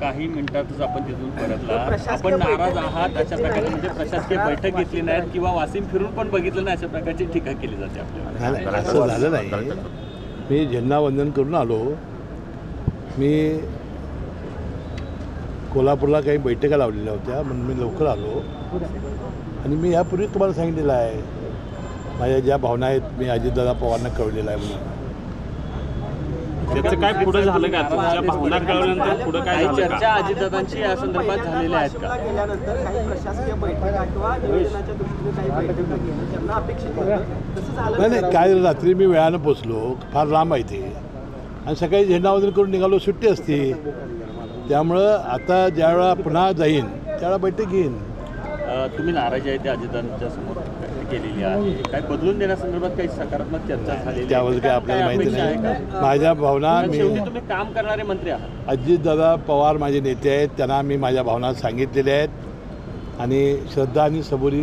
काही मिनिटातच आपण तिथून परतला, आपण नाराज आहात अशा प्रकारे, म्हणजे प्रशासकीय बैठक घेतली नाही किंवा वाशिम फिरून पण बघितलं नाही अशा प्रकारची टीका केली जाते आपल्याला. असं झालं नाही. मी झेंडावंदन करून आलो. मी कोल्हापूरला काही बैठका लावलेल्या होत्या म्हणून मी लवकर आलो. आणि मी यापूर्वी तुम्हाला सांगितलेलं आहे माझ्या ज्या भावना आहेत मी अजितदादा पवारांना कळवलेलं आहे म्हणून. त्याचं काय पुढे झालं का? तुमच्या भावना कळवल्यानंतर पुढे काय झालं? चर्चा अजितदादांची या संदर्भात झालेल्या आहेत का? गेल्यानंतर काही प्रशासकीय बैठका किंवा नियोजनाच्या दृष्टीने काही बैठका घेणं त्यांना अपेक्षित होतं, तसं झालं नाही. काल रात्री मी वेळानं पोचलो, फार लांब आहे ते, आणि सकाळी झेंडावंदन करून निघालो, सुट्टी असते. त्यामुळं आता ज्यावेळा पुन्हा जाईन त्यावेळा बैठक घेईन. तुम्ही नाराजी आहे ते अजितदादांच्या समोर केलेली आहे, काय बदलून देण्यासंदर्भात काही सकारात्मक चर्चा झाली त्याबद्दल काय आपल्याला माहिती नाही. माझ्या भावना शेवटी तुम्ही काम करणारे मंत्री आहात. अजितदादा पवार माझे नेते आहेत, त्यांना मी माझ्या भावना सांगितलेल्या आहेत आणि श्रद्धा आणि सबुरी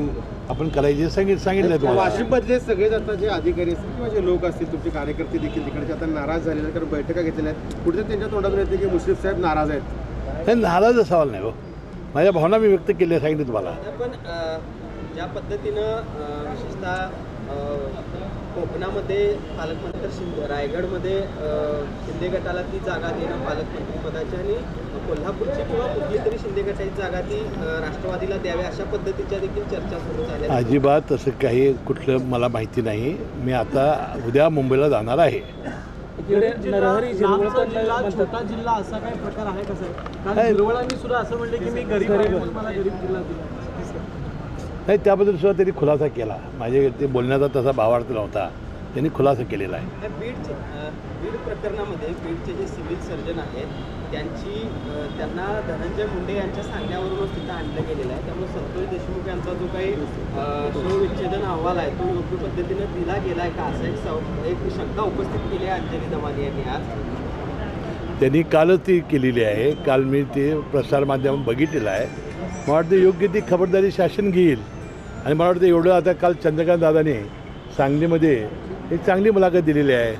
आपण करायचे सांगितलं आहे तुम्हाला. वाशिममधले सगळेच आता जे अधिकारी असतील किंवा जे लोक असतील तुमचे कार्यकर्ते देखील तिकडचे आता नाराज झालेले, कारण बैठका घेतलेल्या आहेत. पुढे त्यांच्या तोंडातून येते की मुश्रीफ साहेब नाराज आहेत. हे नाराज सवाल नाही हो, माझ्या भावना मी व्यक्त केल्या सांगितलं तुम्हाला. पण ज्या पद्धतीनं विशेषतः कोकणामध्ये पालकमंत्री रायगडमध्ये शिंदे गटाला ती जागा देणं पालकमंत्रीपदाची आणि कोल्हापूरची किंवा कुठली तरी शिंदे गटाची जागा ती राष्ट्रवादीला द्यावी अशा पद्धतीच्या देखील चर्चा सुरू झाल्या. अजिबात तसं काही कुठलं मला माहिती नाही. मी आता उद्या मुंबईला जाणार आहे. छोटा जिल्हा असा काही प्रकार आहे कसं? हिरवळांनी सुद्धा असं म्हणले की मी गरीब जिल्हा नाही, त्याबद्दल सुद्धा त्यांनी खुलासा केला. माझे ते बोलण्याचा तसा भावार्थ नव्हता, त्यांनी खुलासा केलेला आहे. बीड प्रकरणामध्ये बीडचे जे सिव्हिल सर्जन आहेत त्यांना धनंजय मुंडे यांच्या सांगण्यावरूनच तिथं आणलं गेलेलं आहे. त्यामुळे संतोष देशमुख यांचा जो काही शवविच्छेदन अहवाल आहे तो योग्य पद्धतीने दिला गेला आहे का असं एक शंका उपस्थित केली आहे अंजली दमानी यांनी आज. त्यांनी कालच ती केलेली आहे. काल मी ते प्रसारमाध्यमात बघितलेलं आहे. मला वाटतं योग्य ती खबरदारी शासन घेईल. आणि मला वाटतं एवढं आता काल चंद्रकांत दादाने सांगलीमध्ये एक चांगली मुलाखत दिलेली आहे.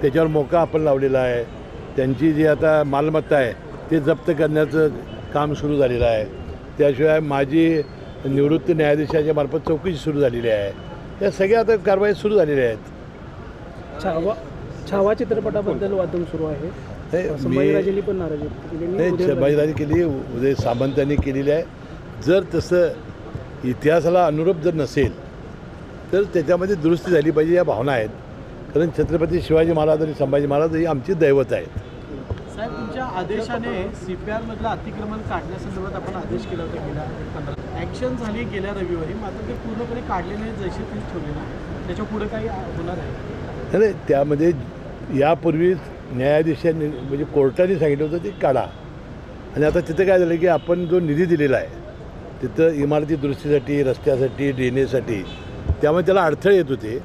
त्याच्यावर मोका आपण लावलेला आहे. त्यांची जी आता मालमत्ता आहे ते जप्त करण्याचं काम सुरू झालेलं आहे. त्याशिवाय माजी निवृत्त न्यायाधीशाच्या मार्फत चौकशी सुरू झालेली आहे. या सगळ्या आता कारवाई सुरू झालेल्या आहेत. छावा चित्रपटाबद्दल वादन सुरू आहे. संभाजीराजेंनी पण नाराजी नाही, संभाजीराजे केली, उदय सामंतांनी केलेली आहे. जर तसं इतिहासाला अनुरूप जर नसेल तर त्याच्यामध्ये दुरुस्ती झाली पाहिजे या भावना आहेत. कारण छत्रपती शिवाजी महाराज आणि संभाजी महाराज ही आमची दैवत आहेत. साहेब, तुमच्या आदेशाने CPR-मधलं अतिक्रमण काढण्यासंदर्भात आपण आदेश केला होता गेल्या 15 ॲक्शन झाली गेल्या रविवारी, मात्र ते पूर्णपणे काढले नाही, जसे तुम्ही ठेवले नाही. त्याच्या पुढे काही होणार आहे? नाही, त्यामध्ये यापूर्वी न्यायाधीशांनी म्हणजे कोर्टाने सांगितलं होतं ते काढा. आणि आता तिथं काय झालं की आपण जो निधी दिलेला आहे तिथं इमारती दुरुस्तीसाठी, रस्त्यासाठी, ड्रेनेजसाठी, त्यामुळे त्याला अडथळे येत होते.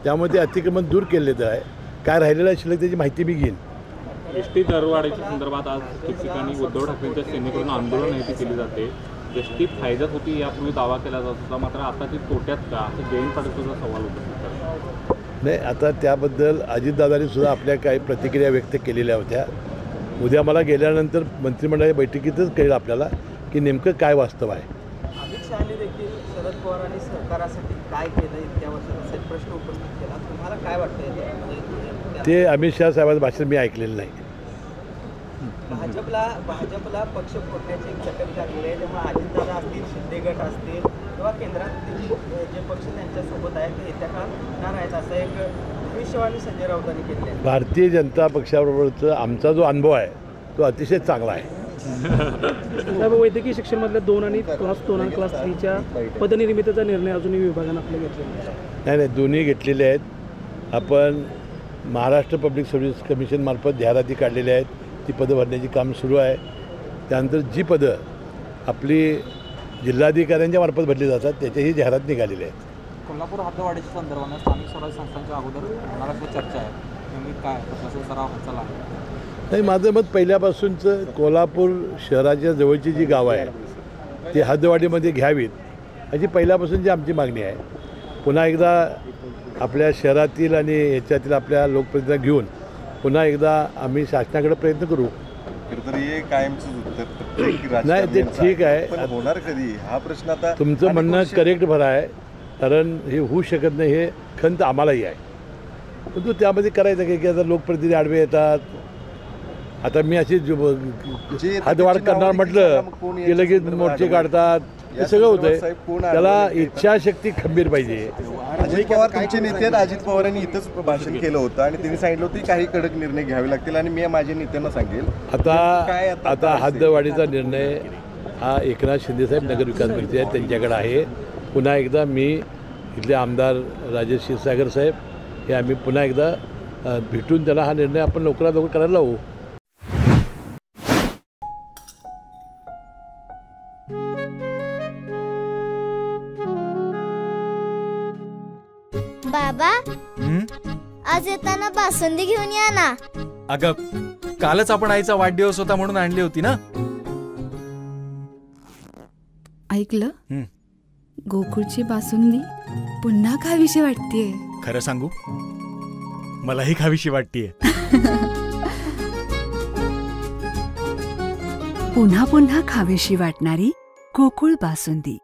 त्यामुळे ते अतिक्रमण दूर केलेलं आहे. काय राहिलेलं आहे शिल्लक त्याची माहिती मी घेईन. एसटी दरवाढीच्या संदर्भात आज ठिकठिकाणी उद्धव ठाकरेंच्या सेनेकडून आंदोलन हे केली जाते. एसटी फायद्यात होती यापूर्वी दावा केला जात होता, मात्र आता ती तोट्यात का, असं जयंत पाटील सुद्धा सवाल होता. नाही, आता त्याबद्दल अजितदादांनी सुद्धा आपल्या काही प्रतिक्रिया व्यक्त केलेल्या होत्या. उद्या मला गेल्यानंतर मंत्रिमंडळाच्या बैठकीतच कळेल आपल्याला की नेमकं काय वास्तव आहे. अमित शहानी देखील शरद पवार आणि सहकारासाठी काय केलं इतक्या वर्षात असा प्रश्न उपस्थित केला. तुम्हाला काय वाटतं? ते अमित शहा साहेबांचं भाषण मी ऐकलेलं नाही. भाजपला पक्ष फोडण्याची एक चटक लागलेली आहे. त्यामुळे अजितदादा असतील, शिंदे गट असतील किंवा केंद्रातील जे पक्ष त्यांच्यासोबत आहेत ते येत्या काळात येणार आहेत असं एक भविष्यवाणी आणि संजय राऊतांनी केली आहे. भारतीय जनता पक्षाबरोबरचा आमचा जो अनुभव आहे तो अतिशय चांगला आहे. साहेब, वैद्यकीय शिक्षणमधल्या 2 आणि क्लास 2 आणि क्लास 3च्या पदनिर्मितीचा निर्णय अजूनही विभागानं आपल्या घेतलेला नाही, दोन्ही घेतलेले आहेत. आपण महाराष्ट्र पब्लिक सर्व्हिस कमिशनमार्फत जाहिराती काढलेल्या आहेत. ती पदं भरण्याची काम सुरू आहे. त्यानंतर जी पदं आपली जिल्हाधिकाऱ्यांच्या मार्फत भरली जातात त्याच्याही जाहिरात निघालेल्या आहेत. कोल्हापूर हद्दवाढीच्या संदर्भाने स्थानिक स्वराज्य संस्थांच्या अगोदर होणारा चर्चा आहे, नेहमी काय प्रशासन सराव चला नाही, माझं मत पहिल्यापासूनचं कोल्हापूर शहराच्या जवळची जी गावं आहे ती हद्दवाढीमध्ये घ्यावीत अशी पहिल्यापासूनची आमची मागणी आहे. पुन्हा एकदा आपल्या शहरातील आणि ह्याच्यातील आपल्या लोकप्रतिनिधींना घेऊन पुन्हा एकदा आम्ही शासनाकडे प्रयत्न करू खरं तर हे कायमचंच उत्तर प्रत्येक नाही, ते राजकारण्यांचं ठीक आहे. पण होणार कधी हा प्रश्न आता तुमचं अनेक म्हणणं वर्षे- करेक्ट भर आहे, कारण हे होऊ शकत नाही, हे खंत आम्हालाही आहे. परंतु त्यामध्ये करायचं काय की आता लोकप्रतिनिधी आडवे येतात. आता मी अशी हातवाढ करणार म्हटलं की लगेच मोर्चे काढतात, हे सगळं होतंय. त्याला इच्छाशक्ती खंबीर पाहिजे. अजित पवार तुमचे नेते आहेत. अजित पवारांनी इथंच भाषण केलं होतं आणि त्यांनी सांगितलं होतं की काही कडक निर्णय घ्यावे लागतील आणि मी माझ्या नेत्यांना सांगेल. आता हद्दवाढीचा निर्णय हा एकनाथ शिंदेसाहेब नगरविकास मंत्री आहेत, त्यांच्याकडे आहे. पुन्हा एकदा मी इथले आमदार राजेश क्षीरसागर साहेब हे आम्ही पुन्हा एकदा भेटून त्याला हा निर्णय आपण लवकरात लवकर करायला लावू. बाबा, आज येताना बासुंदी घेऊन या ना. अगं, कालच आपण आईचा वाढदिवस होता म्हणून आणली होती ना. ऐकलं, गोकुळची बासुंदी पुन्हा खावीशी वाटतेय. खरं सांगू, मलाही खावीशी वाटतेय. पुन्हा पुन्हा खावीशी वाटणारी गोकुळ बासुंदी.